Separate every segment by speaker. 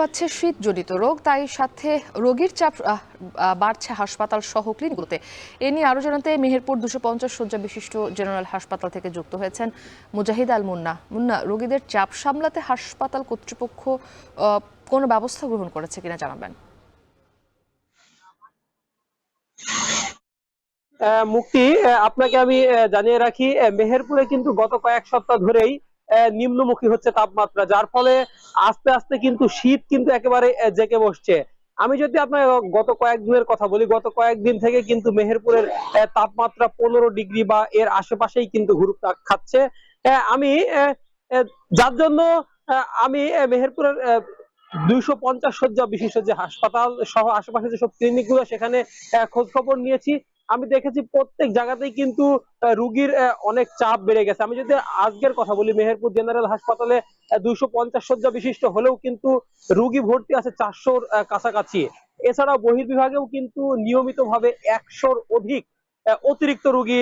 Speaker 1: পাচ্ছে শীতজনিত রোগ, তাই সাথে রোগীর চাপ বাড়ছে হাসপাতাল সহ ক্লিনিকগুলোতে। এ নিয়ে আরো জানাতে মেহেরপুর 250 শয্যা বিশিষ্ট জেনারেল হাসপাতাল থেকে যুক্ত হয়েছেন মুজাহিদ আল মুন্না। মুন্না, রোগীদের চাপ সামলাতে হাসপাতাল কর্তৃপক্ষ কোনো ব্যবস্থা গ্রহণ করেছে কিনা জানাবেন।
Speaker 2: মুক্তি, আপনাকে আমি জানিয়ে রাখি, মেহেরপুরে কিন্তু গত কয়েক সপ্তাহ ধরেই নিম্নমুখী হচ্ছে তাপমাত্রা, যার ফলে আস্তে আস্তে কিন্তু শীত কিন্তু একেবারে জেঁকে বসছে। আমি যদি আপনার গত কয়েকদিনের কথা বলি, গত কয়েকদিন থেকে কিন্তু মেহেরপুরের তাপমাত্রা 15 ডিগ্রি বা এর আশেপাশেই কিন্তু ঘুরপাক খাচ্ছে। আমি যার জন্য আমি মেহেরপুরের 250 শয্যা বিশিষ্ট যে হাসপাতাল সহ আশেপাশে যেসব ক্লিনিক গুলো, সেখানে খোঁজ খবর নিয়েছি। আমি দেখেছি প্রত্যেক জায়গাতেই কিন্তু রুগীর অনেক চাপ বেড়ে গেছে। আমি যদি আজকের কথা বলি, মেহেরপুর জেনারেল হাসপাতালে 250 শয্যা বিশিষ্ট হলেও কিন্তু রুগী ভর্তি আছে 400-র কাছাকাছি। এছাড়াও বহির্বিভাগেও কিন্তু নিয়মিতভাবে 100-র অধিক অতিরিক্ত রুগী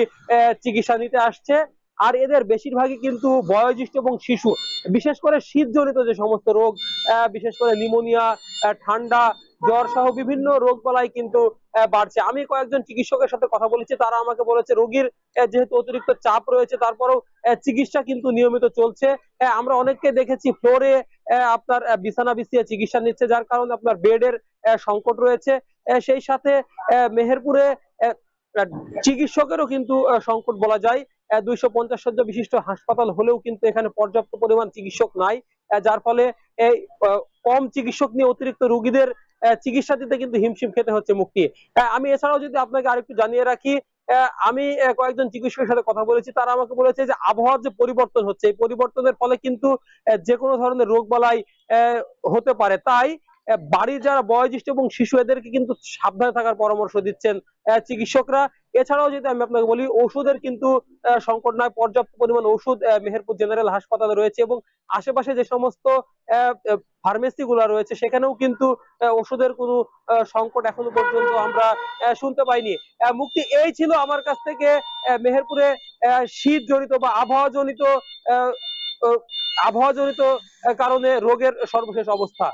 Speaker 2: চিকিৎসা নিতে আসছে। আর এদের বেশিরভাগই কিন্তু বয়োজ্যেষ্ঠ এবং শিশু। বিশেষ করে শীতজনিত যে সমস্ত রোগ, বিশেষ করে নিউমোনিয়া, ঠান্ডা, জ্বর সহ বিভিন্ন রোগ বালাই কিন্তু বাড়ছে। আমি কয়েকজন চিকিৎসকের সাথে কথা বলেছি, তারা আমাকে বলেছে রোগীর যেহেতু অতিরিক্ত চাপ রয়েছে, তারপরেও চিকিৎসা কিন্তু নিয়মিত চলছে। আমরা অনেককে দেখেছি ফ্লোরে আপনার বিছানা বিছিয়ে চিকিৎসা নিচ্ছে, যার কারণে আপনার বেডের সংকট রয়েছে। সেই সাথে মেহেরপুরে চিকিৎসকেরও কিন্তু সংকট বলা যায়। 250 শয্যা বিশিষ্ট হাসপাতাল হলেও কিন্তু এখানে পর্যাপ্ত পরিমাণ চিকিৎসক নাই, যার ফলে এই কম চিকিৎসক নিয়ে অতিরিক্ত রোগীদের চিকিৎসা দিতে কিন্তু হিমশিম খেতে হচ্ছে মুক্তি। আমি এছাড়াও যদি আপনাকে আরেকটু জানিয়ে রাখি, আমি কয়েকজন চিকিৎসকের সাথে কথা বলেছি, তারা আমাকে বলেছে যে আবহাওয়ার যে পরিবর্তন হচ্ছে, এই পরিবর্তনের ফলে কিন্তু যে কোনো ধরনের রোগ বালাই হতে পারে। তাই বাড়ির যারা বয়োজ্যেষ্ঠ এবং শিশু, এদেরকে কিন্তু সাবধানে থাকার পরামর্শ দিচ্ছেন চিকিৎসকরা। এছাড়াও যদি আমি আপনাকে বলি, ওষুধের কিন্তু সংকট নয়, পর্যাপ্ত পরিমাণ ওষুধ মেহেরপুর জেনারেল হাসপাতালে রয়েছে এবং আশেপাশে যে সমস্ত ফার্মেসি গুলা রয়েছে, সেখানেও কিন্তু ওষুধের কোনো সংকট এখনো পর্যন্ত আমরা শুনতে পাইনি। মুক্তি, এই ছিল আমার কাছ থেকে মেহেরপুরে শীত জনিত বা আবহাওয়া জনিত কারণে রোগের সর্বশেষ অবস্থা।